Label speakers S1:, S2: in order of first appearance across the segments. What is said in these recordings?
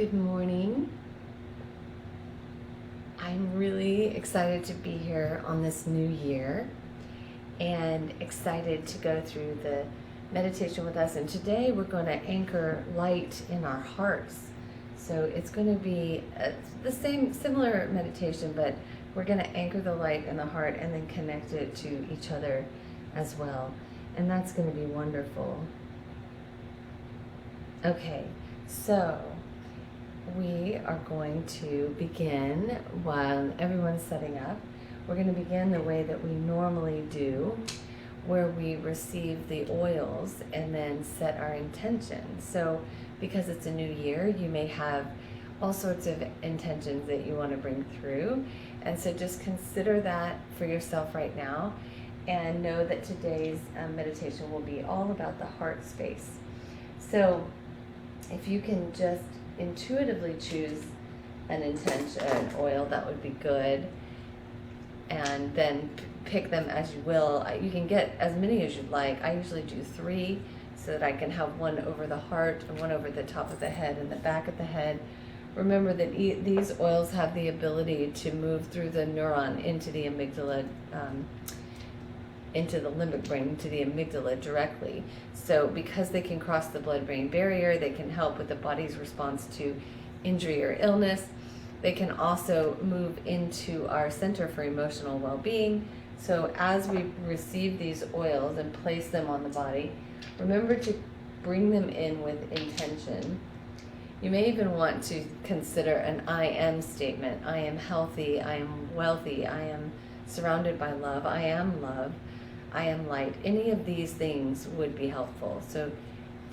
S1: Good morning. I'm really excited to be here on this new year and excited to go through the meditation with us. And today we're going to anchor light in our hearts. So it's going to be the similar meditation, but we're going to anchor the light in the heart and then connect it to each other as well. And that's going to be wonderful. Okay, so we are going to begin while everyone's setting up. We're going to begin the way that we normally do, where we receive the oils and then set our intention. So because it's a new year, you may have all sorts of intentions that you want to bring through. And so just consider that for yourself right now and know that today's meditation will be all about the heart space. So if you can just intuitively choose an intention, an oil, that would be good, and then pick them as you will. You can get as many as you'd like. I usually do 3 so that I can have one over the heart and one over the top of the head and the back of the head. Remember that these oils have the ability to move through the neuron into the amygdala, into the limbic brain, to the amygdala directly. So because they can cross the blood-brain barrier, they can help with the body's response to injury or illness. They can also move into our center for emotional well-being. So as we receive these oils and place them on the body, remember to bring them in with intention. You may even want to consider an I am statement. I am healthy, I am wealthy, I am surrounded by love, I am love, I am light. Any of these things would be helpful. So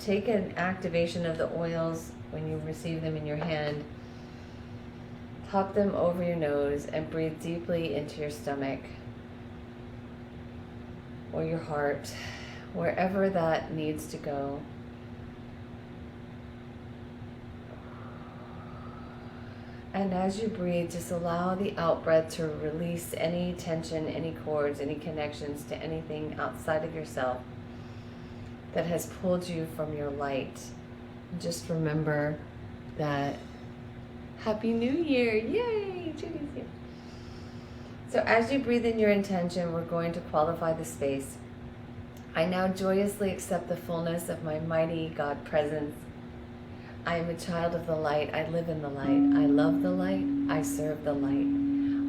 S1: take an activation of the oils when you receive them in your hand, pop them over your nose and breathe deeply into your stomach or your heart, wherever that needs to go. And as you breathe, just allow the out-breath to release any tension, any cords, any connections to anything outside of yourself that has pulled you from your light. Just remember that Happy New Year! Yay! Judy's here. So as you breathe in your intention, we're going to qualify the space. I now joyously accept the fullness of my mighty God presence. I am a child of the light. I live in the light. I love the light. I serve the light.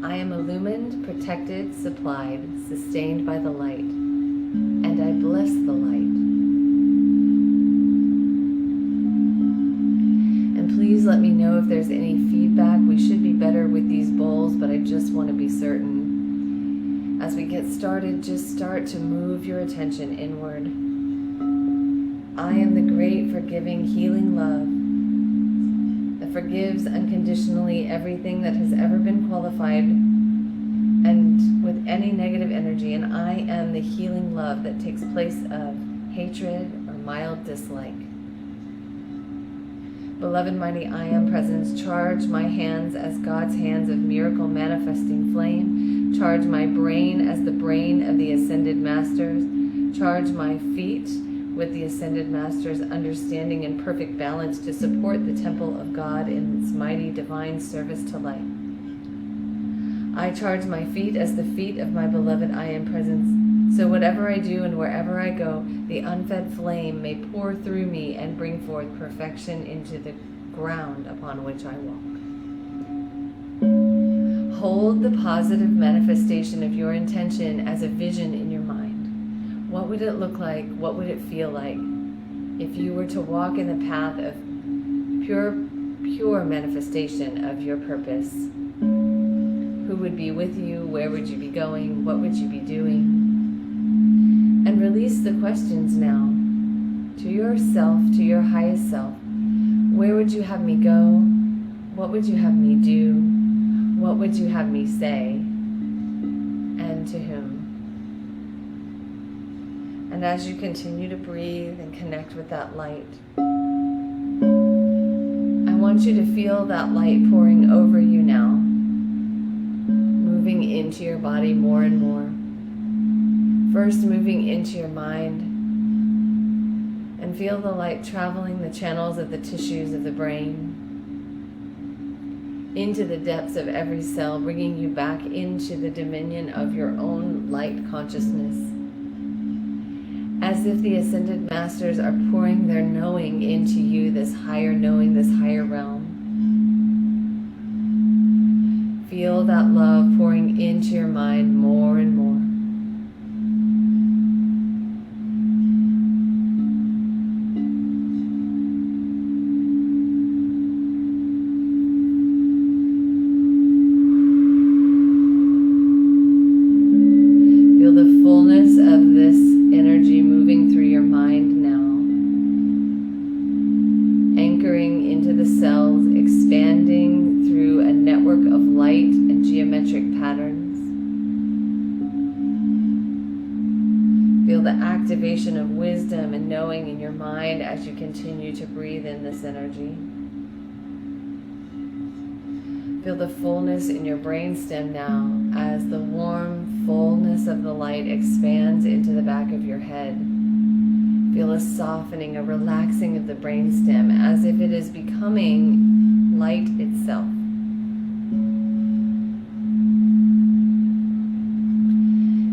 S1: I am illumined, protected, supplied, sustained by the light. And I bless the light. And please let me know if there's any feedback. We should be better with these bowls, but I just want to be certain. As we get started, just start to move your attention inward. I am the great, forgiving, healing love that forgives unconditionally everything that has ever been qualified and with any negative energy. And I am the healing love that takes place of hatred or mild dislike. Beloved mighty I am presence, charge my hands as God's hands of miracle manifesting flame. Charge my brain as the brain of the ascended masters. Charge my feet with the ascended master's understanding and perfect balance to support the temple of God in its mighty divine service to life. I charge my feet as the feet of my beloved I am presence, so whatever I do and wherever I go, the unfed flame may pour through me and bring forth perfection into the ground upon which I walk. Hold the positive manifestation of your intention as a vision in your mind. What would it look like? What would it feel like if you were to walk in the path of pure manifestation of your purpose? Who would be with you? Where would you be going? What would you be doing? And release the questions now to yourself, to your highest self. Where would you have me go? What would you have me do? What would you have me say? And to whom? And as you continue to breathe and connect with that light, I want you to feel that light pouring over you now, moving into your body more and more. First moving into your mind, and feel the light traveling the channels of the tissues of the brain, into the depths of every cell, bringing you back into the dominion of your own light consciousness. As if the Ascended Masters are pouring their knowing into you, this higher knowing, this higher realm. Feel that love pouring into your mind more and more. Feel the fullness of this energy moving through your mind now, anchoring into the cells, expanding through a network of light and geometric patterns. Feel the activation of wisdom and knowing in your mind as you continue to breathe in this energy. Feel the fullness in your brainstem now as the warm fullness of the light expands into the back of your head. Feel a softening, a relaxing of the brainstem as if it is becoming light itself.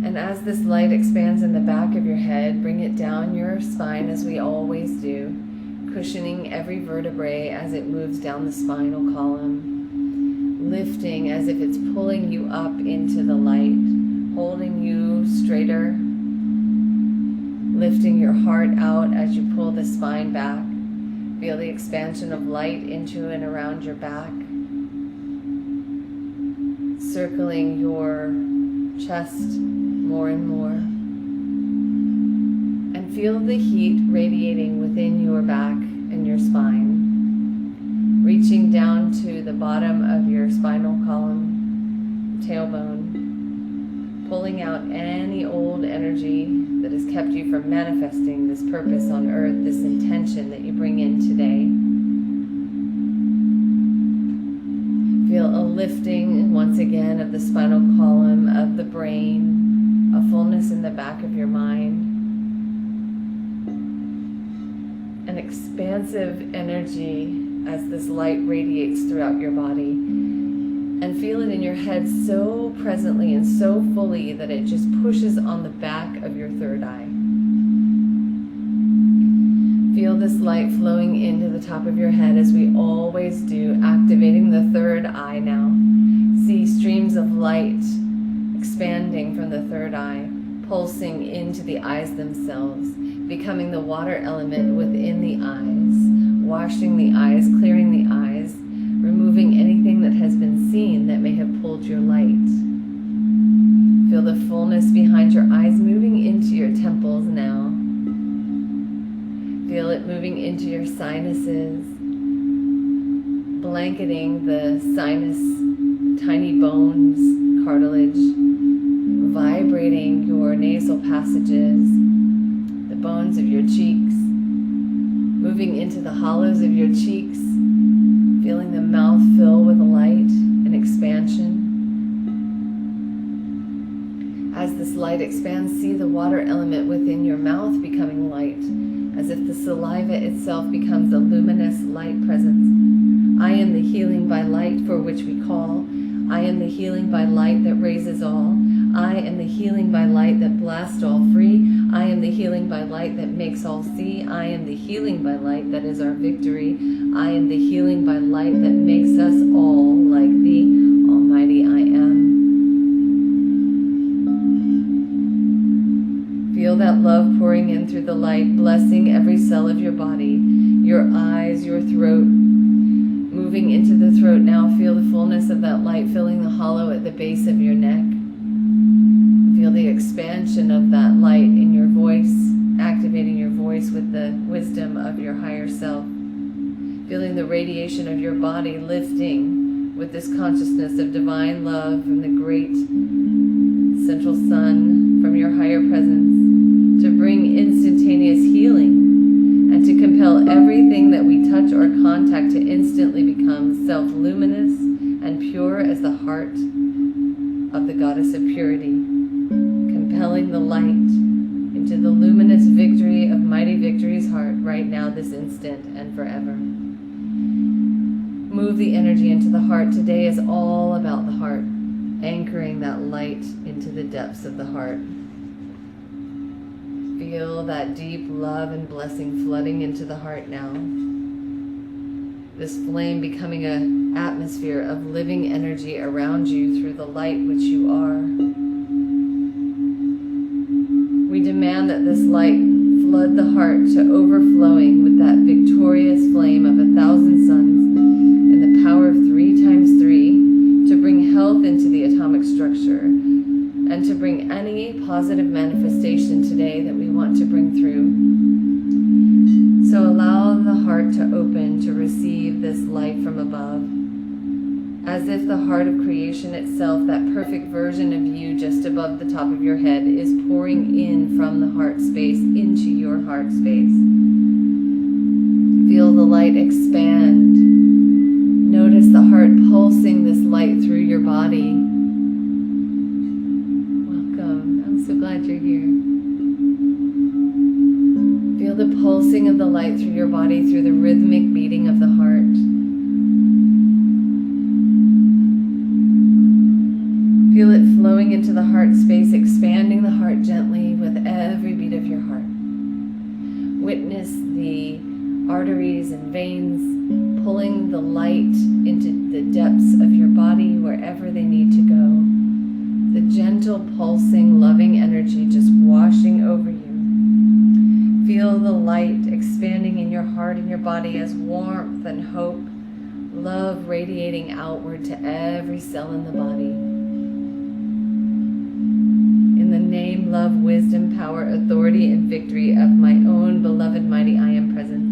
S1: And as this light expands in the back of your head, bring it down your spine as we always do, cushioning every vertebrae as it moves down the spinal column. Lifting as if it's pulling you up into the light, holding you straighter, lifting your heart out as you pull the spine back. Feel the expansion of light into and around your back, circling your chest more and more. And feel the heat radiating within your back and your spine, reaching down to the bottom of your spinal column, tailbone, pulling out any old energy that has kept you from manifesting this purpose on earth, this intention that you bring in today. Feel a lifting once again of the spinal column, of the brain, a fullness in the back of your mind, an expansive energy as this light radiates throughout your body, and feel it in your head so presently and so fully that it just pushes on the back of your third eye. Feel this light flowing into the top of your head as we always do, activating the third eye now. See streams of light expanding from the third eye, pulsing into the eyes themselves, becoming the water element within the eyes, washing the eyes, clearing the eyes, removing anything that has been seen that may have pulled your light. Feel the fullness behind your eyes moving into your temples now. Feel it moving into your sinuses, blanketing the sinus, tiny bones, cartilage, vibrating your nasal passages, the bones of your cheeks, moving into the hollows of your cheeks, feeling the mouth fill with light and expansion. As this light expands, see the water element within your mouth becoming light, as if the saliva itself becomes a luminous light presence. I am the healing by light for which we call. I am the healing by light that raises all. I am the healing by light that blasts all free. I am the healing by light that makes all see. I am the healing by light that is our victory. I am the healing by light that makes us all like the Almighty I Am. Feel that love pouring in through the light, blessing every cell of your body, your eyes, your throat. Moving into the throat now, feel the fullness of that light filling the hollow at the base of your neck. Feel the expansion of that light in your voice, activating your voice with the wisdom of your higher self. Feeling the radiation of your body lifting with this consciousness of divine love from the great central sun, from your higher presence, to bring instantaneous healing and to compel everything that we touch or contact to instantly become self-luminous and pure as the heart of the goddess of purity, compelling the light into the luminous victory of Mighty Victory's heart right now, this instant and forever. move the energy into the heart. Today is all about the heart, anchoring that light into the depths of the heart. Feel that deep love and blessing flooding into the heart now. This flame becoming an atmosphere of living energy around you through the light which you are. We demand that this light flood the heart to overflowing with that victorious flame of 1,000 suns and the power of 3 times 3 to bring health into the atomic structure and to bring any positive manifestation today that we want to bring through. So allow the heart to open to receive this light from above, as if the heart of creation itself, that perfect version of you just above the top of your head, is pouring in from the heart space into your heart space. Feel the light expand. Notice the heart pulsing this light through your body. Welcome. I'm so glad you're here. Feel the pulsing of the light through your body, through the rhythmic beating of the heart. Feel it flowing into the heart space, expanding the heart gently with every beat of your heart. Witness the arteries and veins pulling the light into the depths of your body wherever they need to go. The gentle, pulsing, loving energy just washing over you. Feel the light expanding in your heart and your body as warmth and hope, love radiating outward to every cell in the body. In the name, love, wisdom, power, authority, and victory of my own beloved mighty I am present,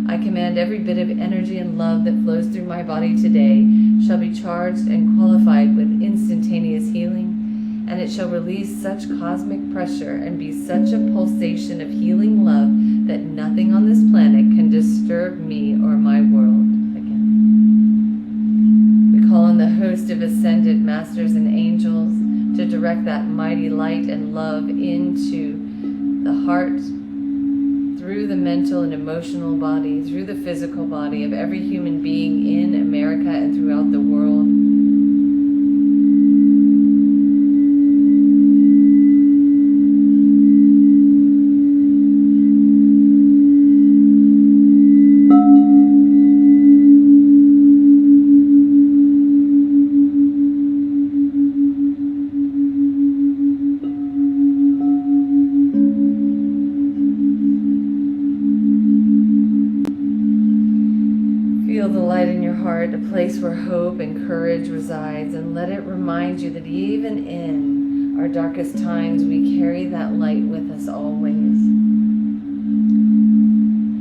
S1: I command every bit of energy and love that flows through my body today shall be charged and qualified with instantaneous healing, and it shall release such cosmic pressure and be such a pulsation of healing love that nothing on this planet can disturb me or my world again. We call on the host of ascended masters and angels to direct that mighty light and love into the heart, through the mental and emotional body, through the physical body of every human being in America and throughout the world. Feel the light in your heart, a place where hope and courage resides, and let it remind you that even in our darkest times, we carry that light with us always.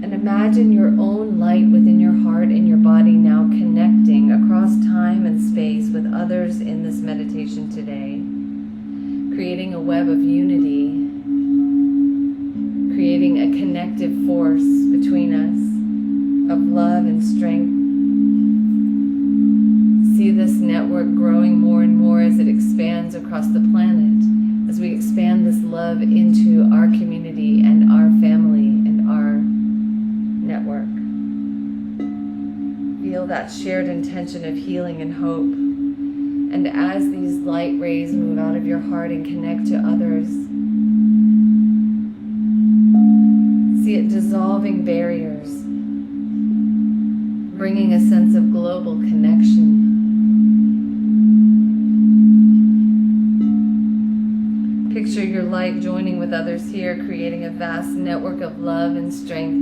S1: And imagine your own light within your heart and your body now connecting across time and space with others in this meditation today, creating a web of unity, creating a connective force between us of love and strength. See this network growing more and more as it expands across the planet, as we expand this love into our community and our family and our network. Feel that shared intention of healing and hope. And as these light rays move out of your heart and connect to others, see it dissolving barriers, bringing a sense of global connection. Picture your light joining with others here, creating a vast network of love and strength.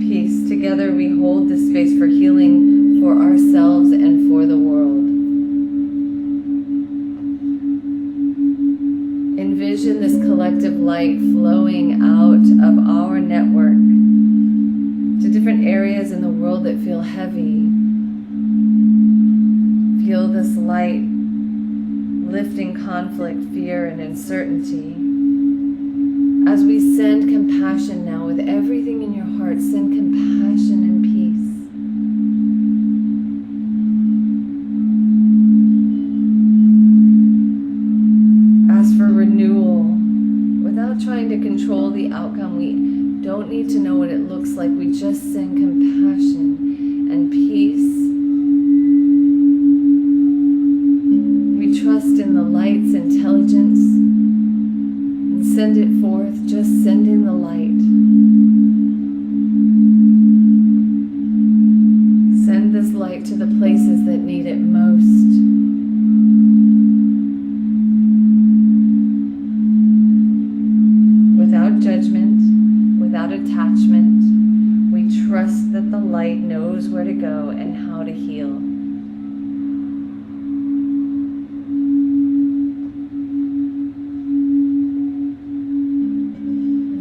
S1: Peace. Together we hold this space for healing for ourselves and for the world. Envision this collective light flowing out of our network to different areas in the world that feel heavy. Feel this light lifting conflict, fear, and uncertainty. As we send compassion now with everything in your heart, send compassion and peace. Ask for renewal without trying to control the outcome. We don't need to know what it looks like. We just send compassion right to the places that need it most. Without judgment, without attachment, we trust that the light knows where to go and how to heal.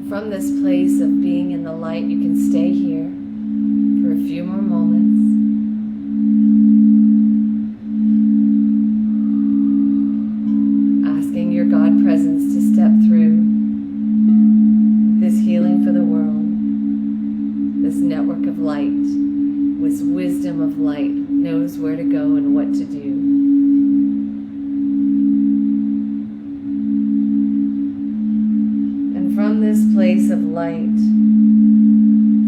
S1: From this place of being in the light, you can stay here for a few more moments. Asking your God presence to step through this healing for the world, this network of light, this wisdom of light, knows where to go and what to do. From this place of light,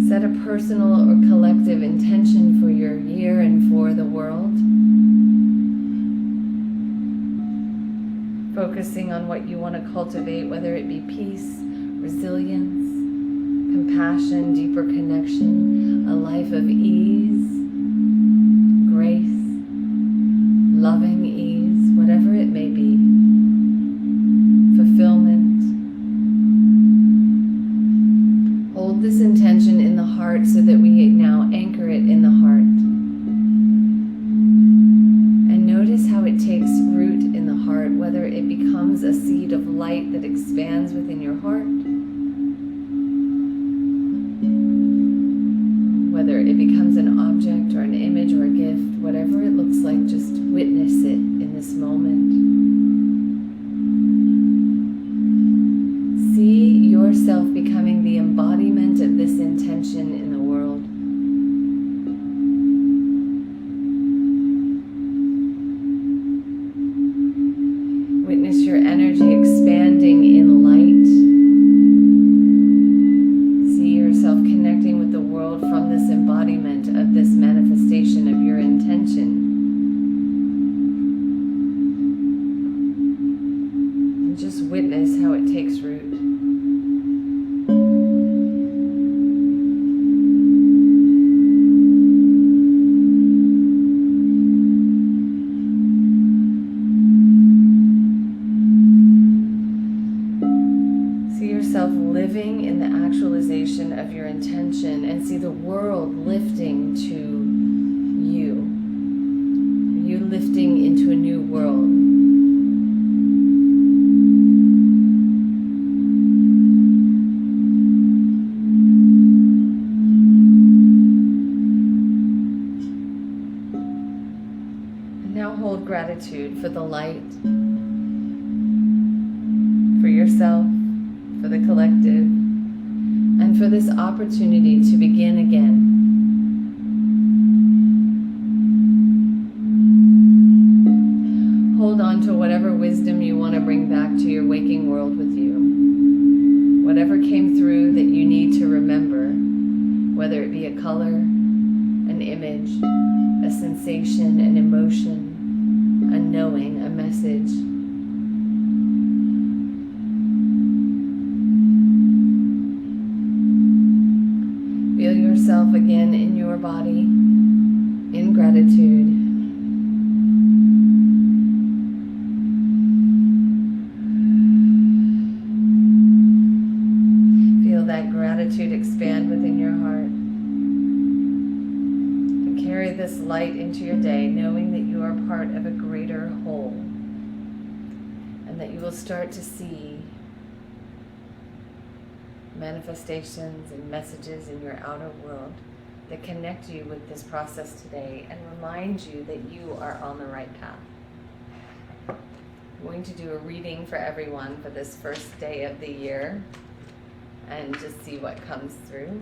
S1: set a personal or collective intention for your year and for the world. Focusing on what you want to cultivate, whether it be peace, resilience, compassion, deeper connection, a life of ease, grace, loving ease, whatever it may be, fulfillment. Hold this intention in the heart so that we now anchor it in the heart. And notice how it takes root in the heart, whether it becomes a seed of light that expands within your heart, whether it becomes an object or an image or a gift, whatever it looks like, just witness it in this moment. Yourself becoming the embodiment of this intention in the world. Witness your energy expanding in light. See yourself connecting with the world from this embodiment of this manifestation of your intention. And just witness how it takes root. Living in the actualization of your intention, and see the world lifting to you. You lifting into a new world. And now hold gratitude for the light, for yourself, for the collective, and for this opportunity to begin again. Hold on to whatever wisdom you want to bring back to your waking world with you. Whatever came through that you need to remember, whether it be a color, an image, a sensation, an emotion, a knowing, a message. Feel yourself again in your body, in gratitude. Feel that gratitude expand within your heart. And carry this light into your day, knowing that you are part of a greater whole. And that you will start to see manifestations and messages in your outer world that connect you with this process today and remind you that you are on the right path. I'm going to do a reading for everyone for this first day of the year and just see what comes through.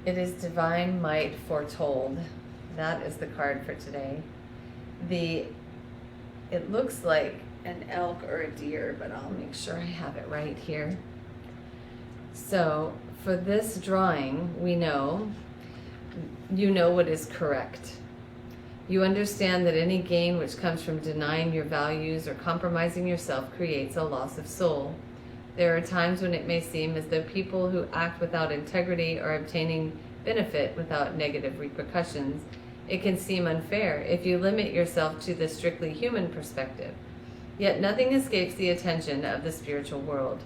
S1: It is Divine Might Foretold. That is the card for today. It looks like an elk or a deer, but I'll make sure I have it right here. So for this drawing, you know what is correct. You understand that any gain which comes from denying your values or compromising yourself creates a loss of soul. There are times when it may seem as though people who act without integrity are obtaining benefit without negative repercussions, it can seem unfair if you limit yourself to the strictly human perspective. Yet nothing escapes the attention of the spiritual world.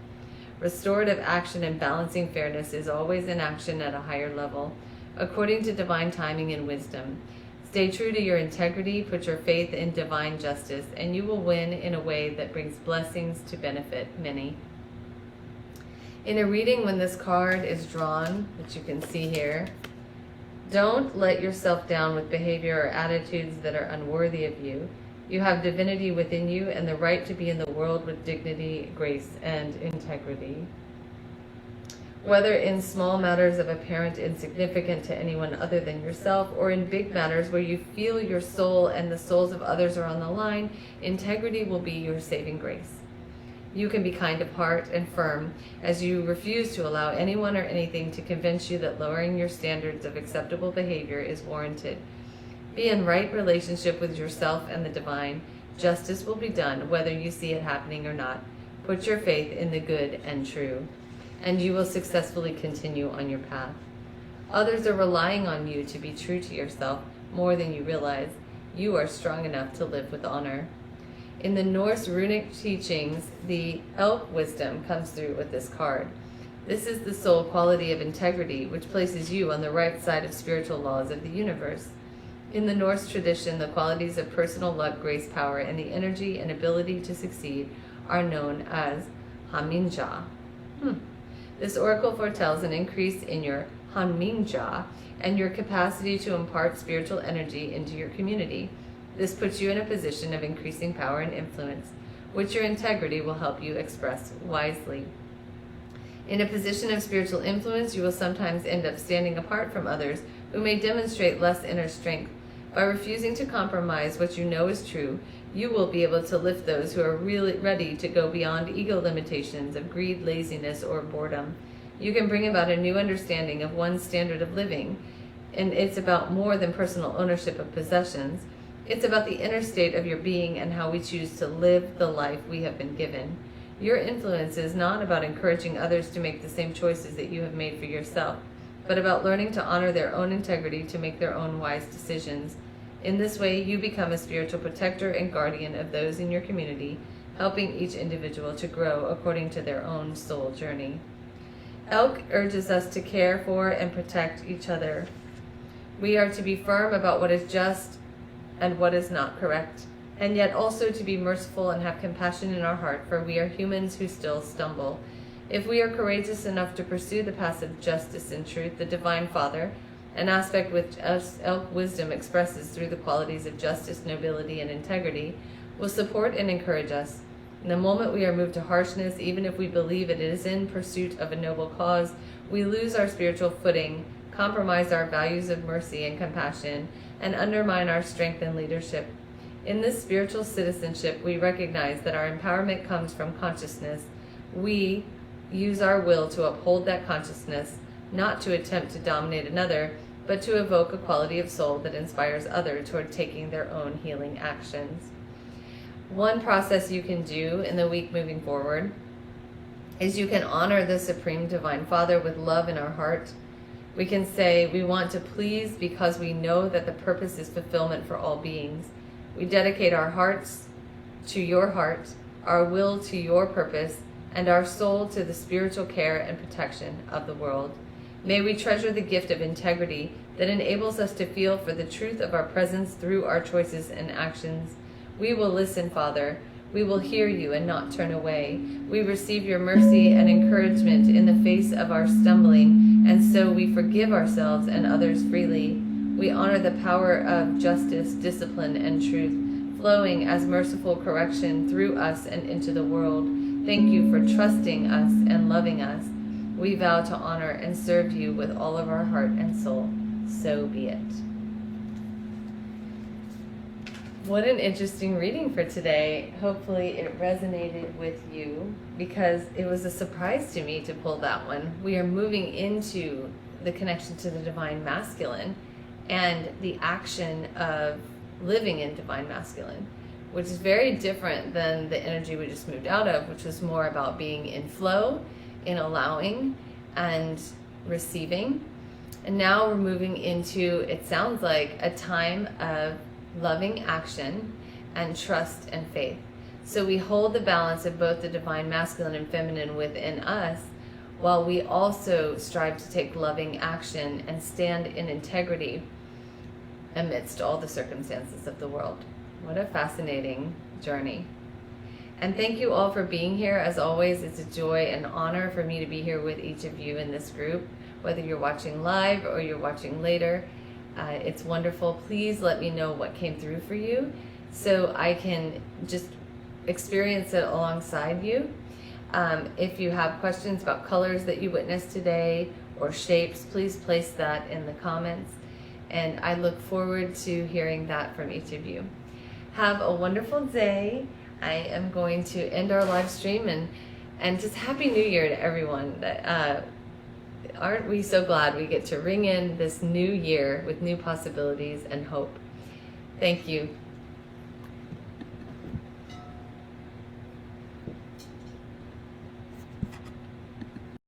S1: Restorative action and balancing fairness is always in action at a higher level, according to divine timing and wisdom. Stay true to your integrity, put your faith in divine justice, and you will win in a way that brings blessings to benefit many. In a reading, when this card is drawn, which you can see here, don't let yourself down with behavior or attitudes that are unworthy of you. You have divinity within you and the right to be in the world with dignity, grace, and integrity. Whether in small matters of apparent insignificance to anyone other than yourself, or in big matters where you feel your soul and the souls of others are on the line, integrity will be your saving grace. You can be kind of heart and firm as you refuse to allow anyone or anything to convince you that lowering your standards of acceptable behavior is warranted. Be in right relationship with yourself and the divine. Justice will be done whether you see it happening or not. Put your faith in the good and true, and you will successfully continue on your path. Others are relying on you to be true to yourself more than you realize. You are strong enough to live with honor. In the Norse runic teachings, the elk wisdom comes through with this card. This is the soul quality of integrity, which places you on the right side of spiritual laws of the universe. In the Norse tradition, the qualities of personal luck, grace, power, and the energy and ability to succeed are known as Haminja. This oracle foretells an increase in your Haminja and your capacity to impart spiritual energy into your community. This puts you in a position of increasing power and influence, which your integrity will help you express wisely. In a position of spiritual influence, you will sometimes end up standing apart from others who may demonstrate less inner strength. By refusing to compromise what you know is true, you will be able to lift those who are really ready to go beyond ego limitations of greed, laziness, or boredom. You can bring about a new understanding of one's standard of living, and it's about more than personal ownership of possessions. It's about the inner state of your being and how we choose to live the life we have been given. Your influence is not about encouraging others to make the same choices that you have made for yourself, but about learning to honor their own integrity to make their own wise decisions. In this way, you become a spiritual protector and guardian of those in your community, helping each individual to grow according to their own soul journey. Elk urges us to care for and protect each other. We are to be firm about what is just and what is not correct, and yet also to be merciful and have compassion in our heart, for we are humans who still stumble. If we are courageous enough to pursue the path of justice and truth, the Divine Father, an aspect which elk wisdom expresses through the qualities of justice, nobility, and integrity, will support and encourage us. In the moment we are moved to harshness, even if we believe it is in pursuit of a noble cause, we lose our spiritual footing, compromise our values of mercy and compassion, and undermine our strength and leadership. In this spiritual citizenship, we recognize that our empowerment comes from consciousness. We use our will to uphold that consciousness, not to attempt to dominate another, but to evoke a quality of soul that inspires others toward taking their own healing actions. One process you can do in the week moving forward is you can honor the Supreme Divine Father with love in our heart. We can say we want to please because we know that the purpose is fulfillment for all beings. We dedicate our hearts to your heart, our will to your purpose, and our soul to the spiritual care and protection of the world. May we treasure the gift of integrity that enables us to feel for the truth of our presence through our choices and actions. We will listen, Father. We will hear you and not turn away. We receive your mercy and encouragement in the face of our stumbling, and so we forgive ourselves and others freely. We honor the power of justice, discipline, and truth, flowing as merciful correction through us and into the world. Thank you for trusting us and loving us. We vow to honor and serve you with all of our heart and soul. So be it. What an interesting reading for today. Hopefully it resonated with you, because it was a surprise to me to pull that one. We are moving into the connection to the divine masculine and the action of living in divine masculine, which is very different than the energy we just moved out of, which was more about being in flow, in allowing and receiving. And now we're moving into, it sounds like, a time of loving action and trust and faith. So we hold the balance of both the divine masculine and feminine within us, while we also strive to take loving action and stand in integrity amidst all the circumstances of the world. What a fascinating journey. And thank you all for being here. As always, it's a joy and honor for me to be here with each of you in this group, whether you're watching live or you're watching later. It's wonderful. Please let me know what came through for you so I can just experience it alongside you. If you have questions about colors that you witnessed today or shapes, please place that in the comments. And I look forward to hearing that from each of you. Have a wonderful day. I am going to end our live stream and just Happy New Year to everyone. Aren't we so glad we get to ring in this new year with new possibilities and hope? Thank you.